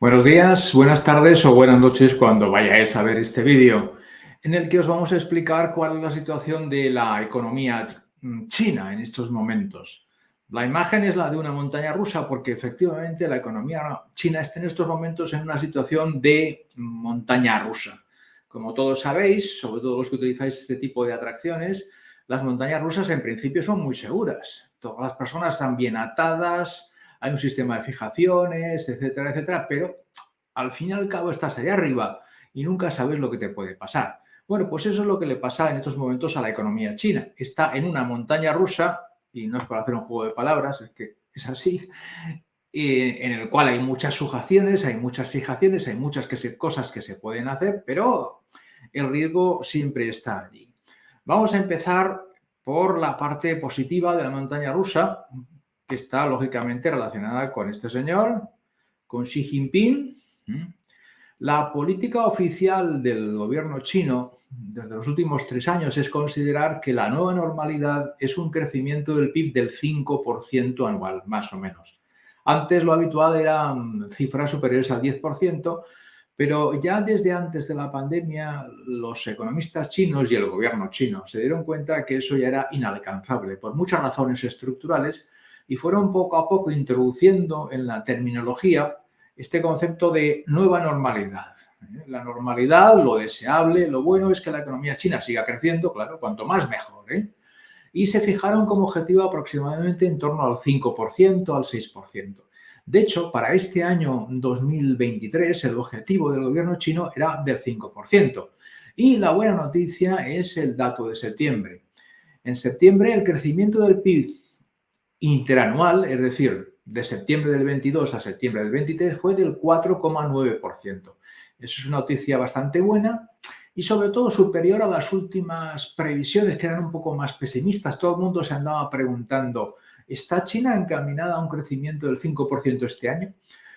Buenos días, buenas tardes o buenas noches cuando vayáis a ver este vídeo, en el que os vamos a explicar cuál es la situación de la economía china en estos momentos. La imagen es la de una montaña rusa porque efectivamente la economía china está en estos momentos en una situación de montaña rusa. Como todos sabéis, sobre todo los que utilizáis este tipo de atracciones, las montañas rusas en principio son muy seguras. Todas las personas están bien atadas, hay un sistema de fijaciones, etcétera, etcétera, pero al fin y al cabo estás allá arriba y nunca sabes lo que te puede pasar. Bueno, pues eso es lo que le pasa en estos momentos a la economía china. Está en una montaña rusa, y no es para hacer un juego de palabras, es que es así, en el cual hay muchas sujeciones, hay muchas fijaciones, hay muchas cosas que se pueden hacer, pero el riesgo siempre está allí. Vamos a empezar por la parte positiva de la montaña rusa, que está lógicamente relacionada con este señor, con Xi Jinping. La política oficial del gobierno chino desde los últimos 3 años es considerar que la nueva normalidad es un crecimiento del PIB del 5% anual, más o menos. Antes lo habitual eran cifras superiores al 10%, pero ya desde antes de la pandemia los economistas chinos y el gobierno chino se dieron cuenta que eso ya era inalcanzable por muchas razones estructurales y fueron poco a poco introduciendo en la terminología este concepto de nueva normalidad. La normalidad, lo deseable, lo bueno es que la economía china siga creciendo, claro, cuanto más mejor, ¿eh? Y se fijaron como objetivo aproximadamente en torno al 5%, al 6%. De hecho, para este año 2023 el objetivo del gobierno chino era del 5%. Y la buena noticia es el dato de septiembre. En septiembre el crecimiento del PIB interanual, es decir, de septiembre del 22 a septiembre del 23, fue del 4,9%. Eso es una noticia bastante buena y sobre todo superior a las últimas previsiones que eran un poco más pesimistas. Todo el mundo se andaba preguntando, ¿está China encaminada a un crecimiento del 5% este año?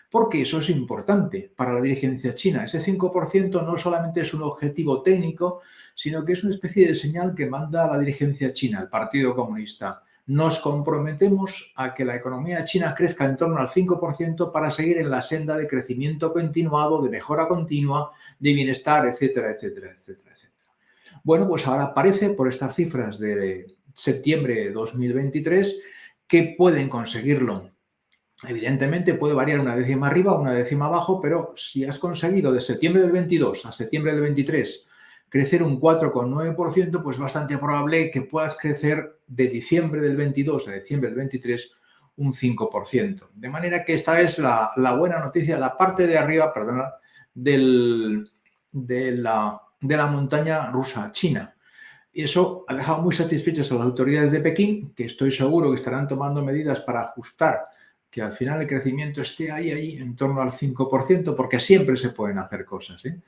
Porque eso es importante para la dirigencia china. Ese 5% no solamente es un objetivo técnico, sino que es una especie de señal que manda a la dirigencia china, el Partido Comunista. Nos comprometemos a que la economía china crezca en torno al 5% para seguir en la senda de crecimiento continuado, de mejora continua, de bienestar, etcétera, etcétera, etcétera, etcétera. Bueno, pues ahora parece, por estas cifras de septiembre de 2023, que pueden conseguirlo. Evidentemente puede variar una décima arriba o una décima abajo, pero si has conseguido de septiembre del 22 a septiembre del 23 crecer un 4,9%, pues bastante probable que puedas crecer de diciembre del 22 a diciembre del 23 un 5%. De manera que esta es la buena noticia, la parte de arriba, perdona, de la montaña rusa china. Y eso ha dejado muy satisfechas a las autoridades de Pekín, que estoy seguro que estarán tomando medidas para ajustar que al final el crecimiento esté ahí en torno al 5%, porque siempre se pueden hacer cosas, ¿eh?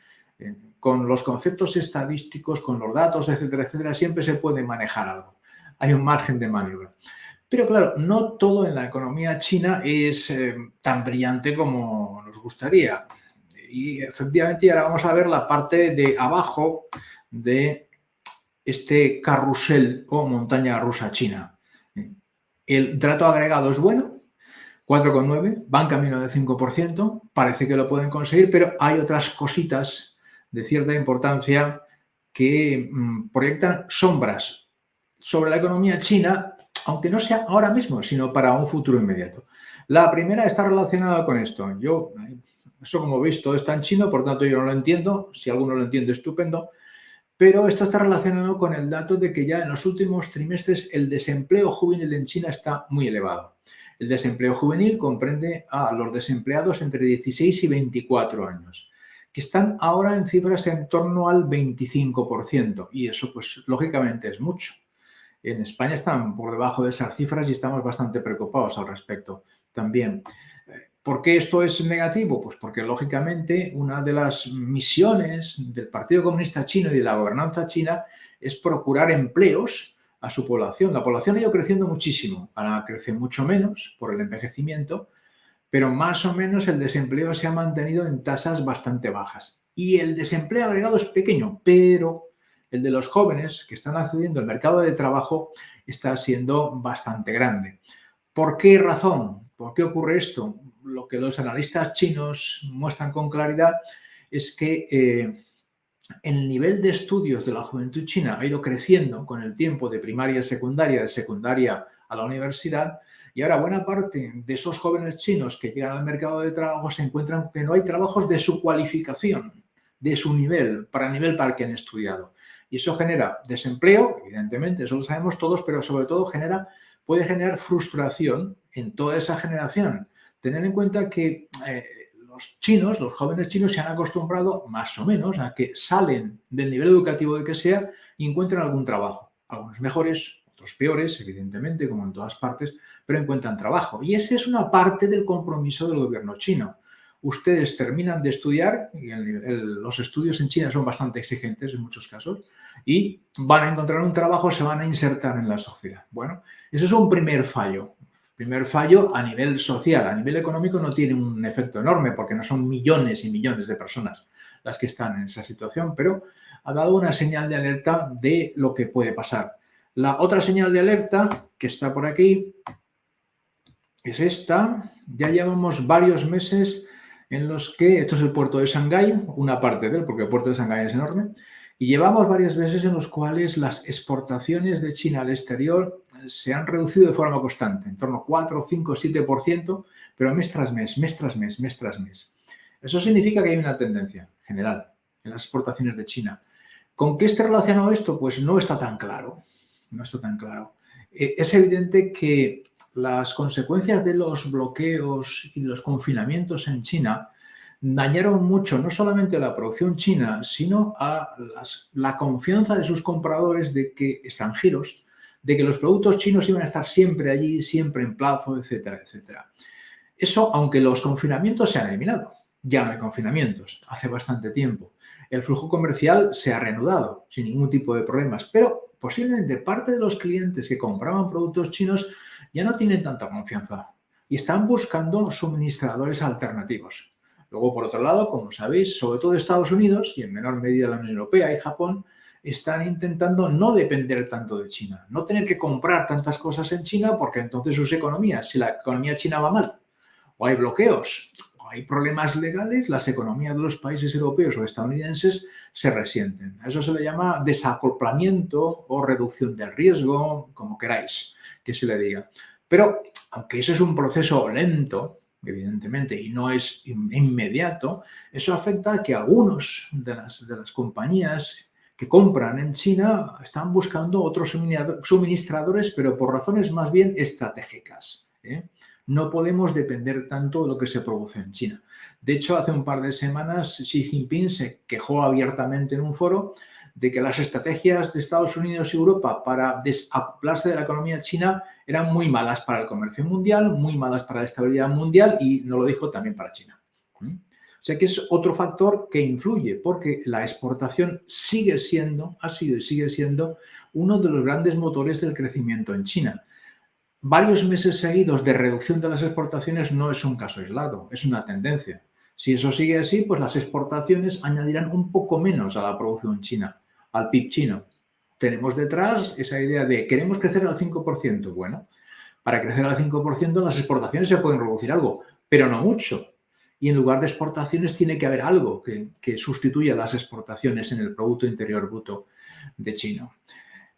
Con los conceptos estadísticos, con los datos, etcétera, etcétera, siempre se puede manejar algo. Hay un margen de maniobra. Pero claro, no todo en la economía china es tan brillante como nos gustaría. Y efectivamente ahora vamos a ver la parte de abajo de este carrusel o montaña rusa china. El trato agregado es bueno, 4,9, van camino del 5%, parece que lo pueden conseguir, pero hay otras cositas de cierta importancia que proyectan sombras sobre la economía china, aunque no sea ahora mismo, sino para un futuro inmediato. La primera está relacionada con esto. Eso como veis, todo está en chino, por tanto yo no lo entiendo. Si alguno lo entiende, estupendo. Pero esto está relacionado con el dato de que ya en los últimos trimestres el desempleo juvenil en China está muy elevado. El desempleo juvenil comprende a los desempleados entre 16 y 24 años, que están ahora en cifras en torno al 25%, y eso pues lógicamente es mucho. En España están por debajo de esas cifras y estamos bastante preocupados al respecto también. ¿Por qué esto es negativo? Pues porque, lógicamente, una de las misiones del Partido Comunista Chino y de la gobernanza china es procurar empleos a su población. La población ha ido creciendo muchísimo, ahora crece mucho menos por el envejecimiento, pero más o menos el desempleo se ha mantenido en tasas bastante bajas. Y el desempleo agregado es pequeño, pero el de los jóvenes que están accediendo al mercado de trabajo está siendo bastante grande. ¿Por qué razón? ¿Por qué ocurre esto? lo que los analistas chinos muestran con claridad es que el nivel de estudios de la juventud china ha ido creciendo con el tiempo de primaria a secundaria, de secundaria a la universidad, y ahora buena parte de esos jóvenes chinos que llegan al mercado de trabajo se encuentran que no hay trabajos de su cualificación, de su nivel para el que han estudiado. Y eso genera desempleo, evidentemente, eso lo sabemos todos, pero sobre todo puede generar frustración en toda esa generación. Tener en cuenta que los jóvenes chinos se han acostumbrado más o menos a que salen del nivel educativo de que sea y encuentran algún trabajo. Algunos mejores, otros peores, evidentemente, como en todas partes, pero encuentran trabajo. Y esa es una parte del compromiso del gobierno chino. Ustedes terminan de estudiar, y los estudios en China son bastante exigentes en muchos casos, y van a encontrar un trabajo, se van a insertar en la sociedad. Bueno, eso es un primer fallo. Primer fallo a nivel social. A nivel económico no tiene un efecto enorme porque no son millones y millones de personas las que están en esa situación, pero ha dado una señal de alerta de lo que puede pasar. La otra señal de alerta que está por aquí es esta. Ya llevamos varios meses en los que, esto es el puerto de Shanghái, una parte de él, porque el puerto de Shanghái es enorme, y llevamos varias veces en los cuales las exportaciones de China al exterior se han reducido de forma constante, en torno a 4, 5, 7%, pero mes tras mes, mes tras mes, mes tras mes. Eso significa que hay una tendencia general en las exportaciones de China. ¿Con qué está relacionado esto? Pues no está tan claro. No está tan claro. Es evidente que las consecuencias de los bloqueos y de los confinamientos en China dañaron mucho no solamente a la producción china, sino a la confianza de sus compradores de que extranjeros, de que los productos chinos iban a estar siempre allí, siempre en plazo, etcétera, etcétera. Eso, aunque los confinamientos se han eliminado, ya no hay confinamientos, hace bastante tiempo. El flujo comercial se ha reanudado sin ningún tipo de problemas, pero posiblemente parte de los clientes que compraban productos chinos ya no tienen tanta confianza y están buscando suministradores alternativos. Luego, por otro lado, como sabéis, sobre todo Estados Unidos y en menor medida la Unión Europea y Japón, están intentando no depender tanto de China, no tener que comprar tantas cosas en China porque entonces sus economías, si la economía china va mal o hay bloqueos o hay problemas legales, las economías de los países europeos o estadounidenses se resienten. A eso se le llama desacoplamiento o reducción del riesgo, como queráis que se le diga. Pero aunque eso es un proceso lento, evidentemente, y no es inmediato, eso afecta a que algunos de las compañías que compran en China están buscando otros suministradores, pero por razones más bien estratégicas. No podemos depender tanto de lo que se produce en China. De hecho, hace un par de semanas Xi Jinping se quejó abiertamente en un foro de que las estrategias de Estados Unidos y Europa para desacoplarse de la economía china eran muy malas para el comercio mundial, muy malas para la estabilidad mundial y no lo dijo también para China. O sea que es otro factor que influye porque la exportación ha sido y sigue siendo uno de los grandes motores del crecimiento en China. Varios meses seguidos de reducción de las exportaciones no es un caso aislado, es una tendencia. Si eso sigue así, pues las exportaciones añadirán un poco menos a la producción china, al PIB chino. Tenemos detrás esa idea de queremos crecer al 5%. Bueno, para crecer al 5% las exportaciones se pueden reducir algo, pero no mucho. Y en lugar de exportaciones tiene que haber algo que sustituya las exportaciones en el Producto Interior Bruto de China.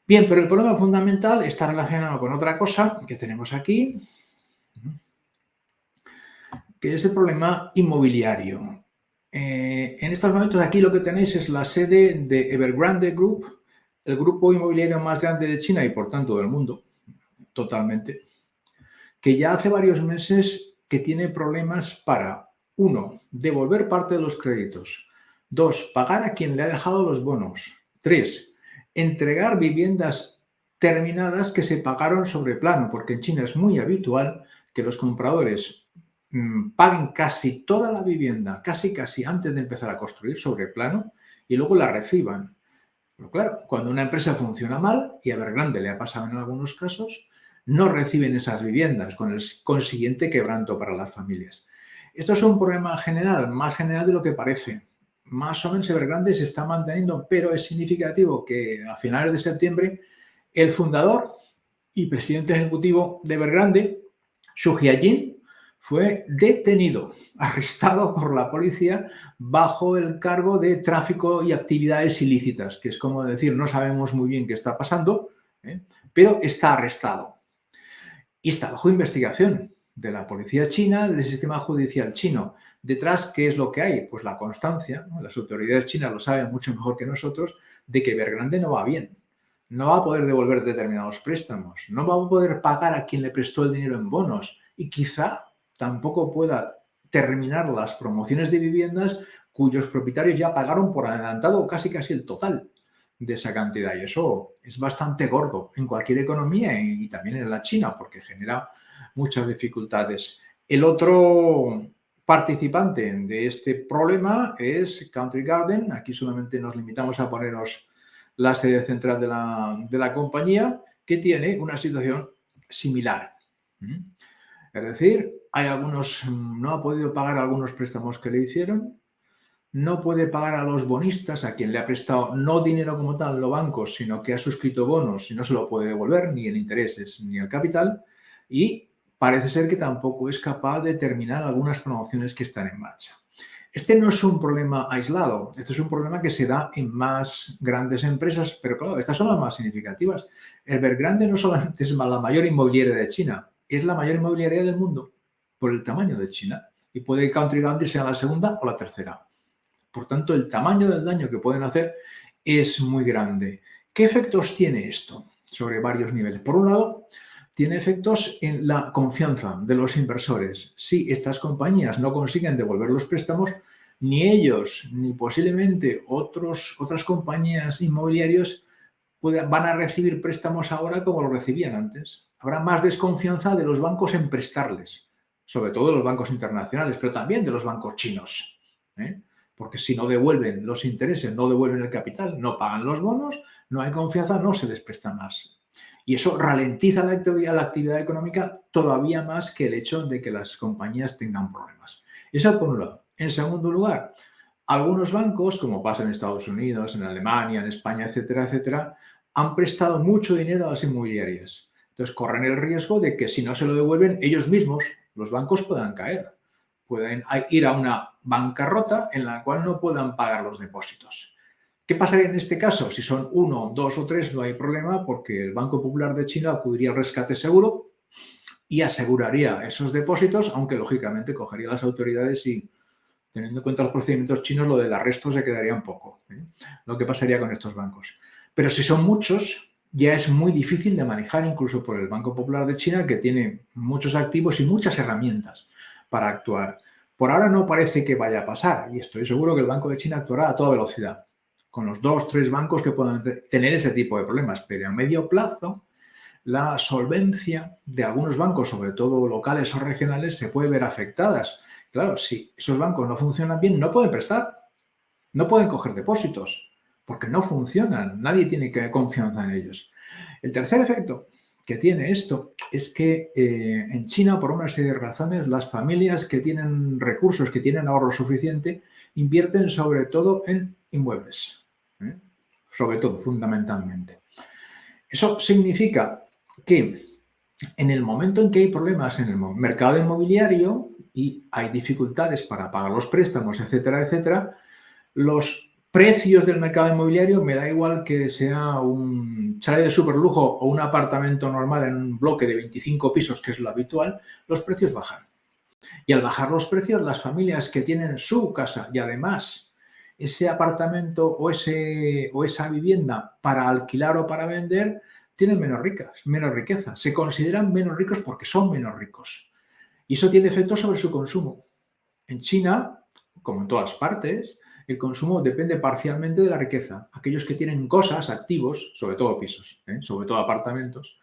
Bien, pero el problema fundamental está relacionado con otra cosa que tenemos aquí, que es el problema inmobiliario. En estos momentos aquí lo que tenéis es la sede de Evergrande Group, el grupo inmobiliario más grande de China y por tanto del mundo, totalmente, que ya hace varios meses que tiene problemas para, 1, devolver parte de los créditos, 2, pagar a quien le ha dejado los bonos, 3, entregar viviendas terminadas que se pagaron sobre plano, porque en China es muy habitual que los compradores paguen casi toda la vivienda, casi antes de empezar a construir sobre plano y luego la reciban. Pero claro, cuando una empresa funciona mal, y a Evergrande le ha pasado en algunos casos, no reciben esas viviendas con el consiguiente quebranto para las familias. Esto es un problema general, más general de lo que parece. Más o menos Evergrande se está manteniendo, pero es significativo que a finales de septiembre el fundador y presidente ejecutivo de Evergrande, Xu Jiajin, fue detenido, arrestado por la policía bajo el cargo de tráfico y actividades ilícitas, que es como decir, no sabemos muy bien qué está pasando, ¿eh? Pero está arrestado y está bajo investigación de la policía china, del sistema judicial chino. Detrás, ¿qué es lo que hay? Pues la constancia, ¿no? Las autoridades chinas lo saben mucho mejor que nosotros, de que Evergrande no va bien. No va a poder devolver determinados préstamos, no va a poder pagar a quien le prestó el dinero en bonos y quizá tampoco pueda terminar las promociones de viviendas cuyos propietarios ya pagaron por adelantado casi el total de esa cantidad. Y eso es bastante gordo en cualquier economía y también en la China, porque genera muchas dificultades. El otro participante de este problema es Country Garden. Aquí solamente nos limitamos a poneros la sede central de la compañía, que tiene una situación similar. Es decir, hay algunos, no ha podido pagar algunos préstamos que le hicieron, no puede pagar a los bonistas, a quien le ha prestado no dinero como tal, los bancos, sino que ha suscrito bonos y no se lo puede devolver, ni en intereses ni el capital, y parece ser que tampoco es capaz de terminar algunas promociones que están en marcha. Este no es un problema aislado, esto es un problema que se da en más grandes empresas, pero claro, estas son las más significativas. Evergrande no solamente es la mayor inmobiliaria de China, es la mayor inmobiliaria del mundo por el tamaño de China. Y puede que Country Garden sea la segunda o la tercera. Por tanto, el tamaño del daño que pueden hacer es muy grande. ¿Qué efectos tiene esto sobre varios niveles? Por un lado, tiene efectos en la confianza de los inversores. Si estas compañías no consiguen devolver los préstamos, ni ellos ni posiblemente otras compañías inmobiliarias van a recibir préstamos ahora como lo recibían antes. Habrá más desconfianza de los bancos en prestarles, sobre todo de los bancos internacionales, pero también de los bancos chinos, ¿eh? Porque si no devuelven los intereses, no devuelven el capital, no pagan los bonos, no hay confianza, no se les presta más. Y eso ralentiza la actividad económica todavía más que el hecho de que las compañías tengan problemas. Eso por un lado. En segundo lugar, algunos bancos, como pasa en Estados Unidos, en Alemania, en España, etcétera, etcétera, han prestado mucho dinero a las inmobiliarias. Entonces corren el riesgo de que si no se lo devuelven, ellos mismos, los bancos, puedan caer. Pueden ir a una bancarrota en la cual no puedan pagar los depósitos. ¿Qué pasaría en este caso? Si son uno, dos o tres, no hay problema porque el Banco Popular de China acudiría al rescate seguro y aseguraría esos depósitos, aunque lógicamente cogería las autoridades y, teniendo en cuenta los procedimientos chinos, lo del arresto se quedaría un poco, ¿eh? Lo que pasaría con estos bancos. Pero si son muchos, ya es muy difícil de manejar incluso por el Banco Popular de China, que tiene muchos activos y muchas herramientas para actuar. Por ahora no parece que vaya a pasar y estoy seguro que el Banco de China actuará a toda velocidad, con los 2 o 3 bancos que puedan tener ese tipo de problemas. Pero a medio plazo, la solvencia de algunos bancos, sobre todo locales o regionales, se puede ver afectadas. Claro, si esos bancos no funcionan bien, no pueden prestar, no pueden coger depósitos, porque no funcionan, nadie tiene confianza en ellos. El tercer efecto que tiene esto es que en China, por una serie de razones, las familias que tienen recursos, que tienen ahorro suficiente, invierten sobre todo en inmuebles, ¿eh? Sobre todo, fundamentalmente. Eso significa que en el momento en que hay problemas en el mercado inmobiliario y hay dificultades para pagar los préstamos, etcétera, etcétera, los precios del mercado inmobiliario, me da igual que sea un chalet de superlujo o un apartamento normal en un bloque de 25 pisos, que es lo habitual, los precios bajan. Y al bajar los precios, las familias que tienen su casa y además ese apartamento o esa vivienda para alquilar o para vender, tienen menos riqueza. Se consideran menos ricos porque son menos ricos. Y eso tiene efectos sobre su consumo. En China, como en todas partes, el consumo depende parcialmente de la riqueza. Aquellos que tienen cosas, activos, sobre todo pisos, sobre todo apartamentos,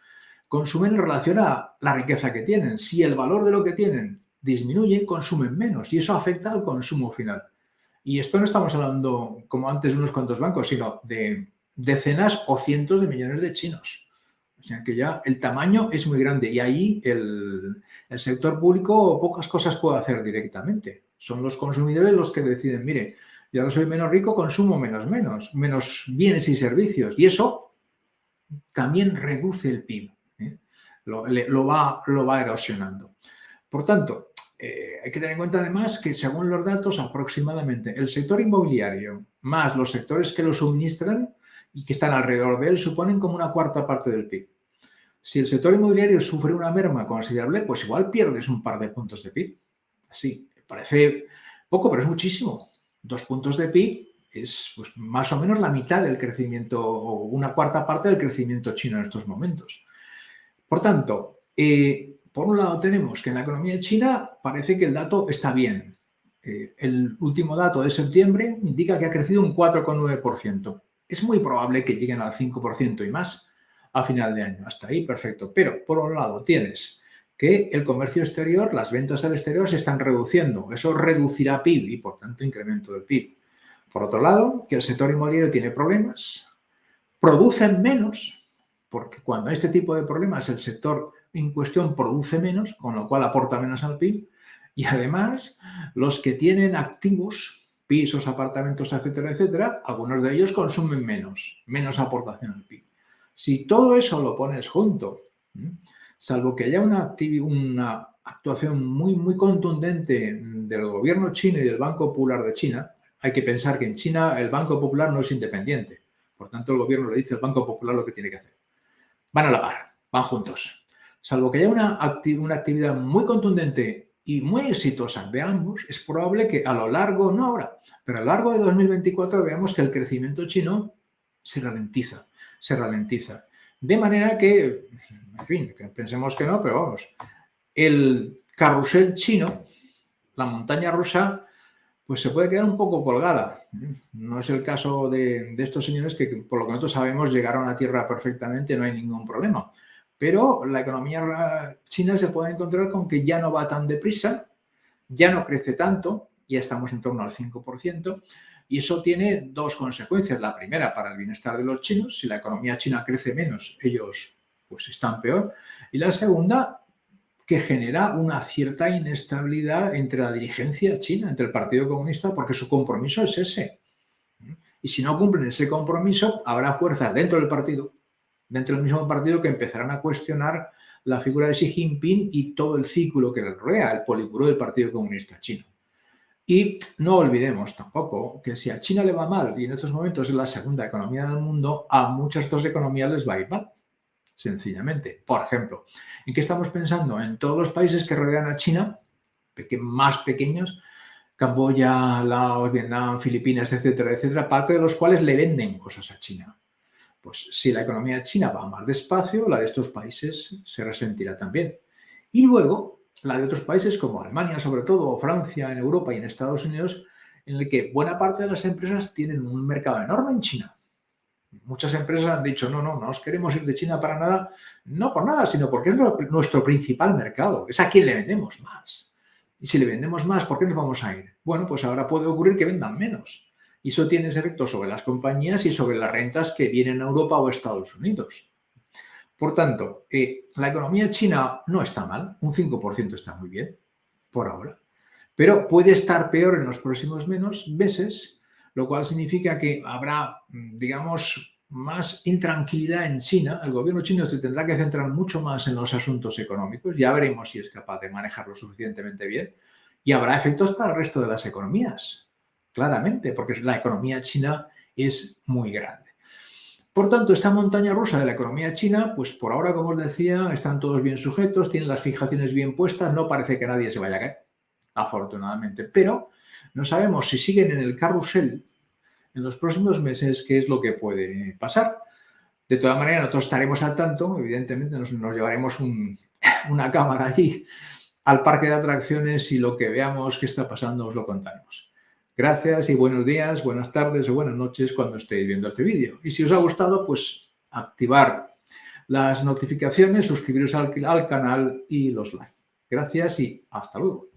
consumen en relación a la riqueza que tienen. Si el valor de lo que tienen disminuye, consumen menos y eso afecta al consumo final. Y esto no estamos hablando, como antes, de unos cuantos bancos, sino de decenas o cientos de millones de chinos. O sea que ya el tamaño es muy grande y ahí el sector público pocas cosas puede hacer directamente. Son los consumidores los que deciden, mire, yo ahora soy menos rico, consumo menos bienes y servicios. Y eso también reduce el PIB, ¿eh? Lo va erosionando. Por tanto, hay que tener en cuenta además que según los datos aproximadamente el sector inmobiliario más los sectores que lo suministran y que están alrededor de él suponen como una cuarta parte del PIB. Si el sector inmobiliario sufre una merma considerable, pues igual pierdes un par de puntos de PIB. Así, parece poco, pero es muchísimo. 2 puntos de PIB es pues, más o menos la mitad del crecimiento o una cuarta parte del crecimiento chino en estos momentos. Por tanto, por un lado tenemos que en la economía china parece que el dato está bien. El último dato de septiembre indica que ha crecido un 4,9%. Es muy probable que lleguen al 5% y más a final de año. Hasta ahí, perfecto. Pero, por un lado, tienes que el comercio exterior, las ventas al exterior se están reduciendo. Eso reducirá PIB y, por tanto, incremento del PIB. Por otro lado, que el sector inmobiliario tiene problemas, producen menos, porque cuando hay este tipo de problemas el sector en cuestión produce menos, con lo cual aporta menos al PIB, y además los que tienen activos, pisos, apartamentos, etcétera, etcétera, algunos de ellos consumen menos aportación al PIB. Si todo eso lo pones junto, salvo que haya una actuación muy contundente del gobierno chino y del Banco Popular de China, hay que pensar que en China el Banco Popular no es independiente. Por tanto, el gobierno le dice al Banco Popular lo que tiene que hacer. Van a la par, van juntos. Salvo que haya una actividad muy contundente y muy exitosa de ambos, es probable que a lo largo, no ahora, pero a lo largo de 2024 veamos que el crecimiento chino se ralentiza. De manera que, en fin, que pensemos que no, pero vamos, el carrusel chino, la montaña rusa, pues se puede quedar un poco colgada. No es el caso de estos señores que, por lo que nosotros sabemos, llegaron a tierra perfectamente, no hay ningún problema. Pero la economía china se puede encontrar con que ya no va tan deprisa, ya no crece tanto, ya estamos en torno al 5%, y eso tiene dos consecuencias. La primera, para el bienestar de los chinos, si la economía china crece menos, ellos pues están peor. Y la segunda, que genera una cierta inestabilidad entre la dirigencia china, entre el Partido Comunista, porque su compromiso es ese. Y si no cumplen ese compromiso, habrá fuerzas dentro del mismo partido, que empezarán a cuestionar la figura de Xi Jinping y todo el círculo que le rodea, el politburó del Partido Comunista chino. Y no olvidemos tampoco que si a China le va mal, y en estos momentos es la segunda economía del mundo, a muchas otras economías les va a ir mal. Sencillamente. Por ejemplo, ¿en qué estamos pensando? En todos los países que rodean a China, más pequeños, Camboya, Laos, Vietnam, Filipinas, etcétera, etcétera, parte de los cuales le venden cosas a China. Pues si la economía china va más despacio, la de estos países se resentirá también. Y luego, la de otros países como Alemania, sobre todo, o Francia, en Europa y en Estados Unidos, en el que buena parte de las empresas tienen un mercado enorme en China. Muchas empresas han dicho, no os queremos ir de China para nada, no por nada, sino porque es nuestro principal mercado, es a quien le vendemos más. Y si le vendemos más, ¿por qué nos vamos a ir? Bueno, pues ahora puede ocurrir que vendan menos. Y eso tiene ese efecto sobre las compañías y sobre las rentas que vienen a Europa o a Estados Unidos. Por tanto, la economía china no está mal, un 5% está muy bien, por ahora. Pero puede estar peor en los próximos meses, lo cual significa que habrá, digamos, más intranquilidad en China. El gobierno chino se tendrá que centrar mucho más en los asuntos económicos. Ya veremos si es capaz de manejarlo suficientemente bien. Y habrá efectos para el resto de las economías, claramente, porque la economía china es muy grande. Por tanto, esta montaña rusa de la economía china, pues por ahora, como os decía, están todos bien sujetos, tienen las fijaciones bien puestas, no parece que nadie se vaya a caer, afortunadamente. Pero no sabemos si siguen en el carrusel en los próximos meses qué es lo que puede pasar. De todas maneras, nosotros estaremos al tanto, evidentemente nos llevaremos una cámara allí al parque de atracciones y lo que veamos que está pasando os lo contaremos. Gracias y buenos días, buenas tardes o buenas noches cuando estéis viendo este vídeo. Y si os ha gustado, pues activar las notificaciones, suscribiros al canal y los likes. Gracias y hasta luego.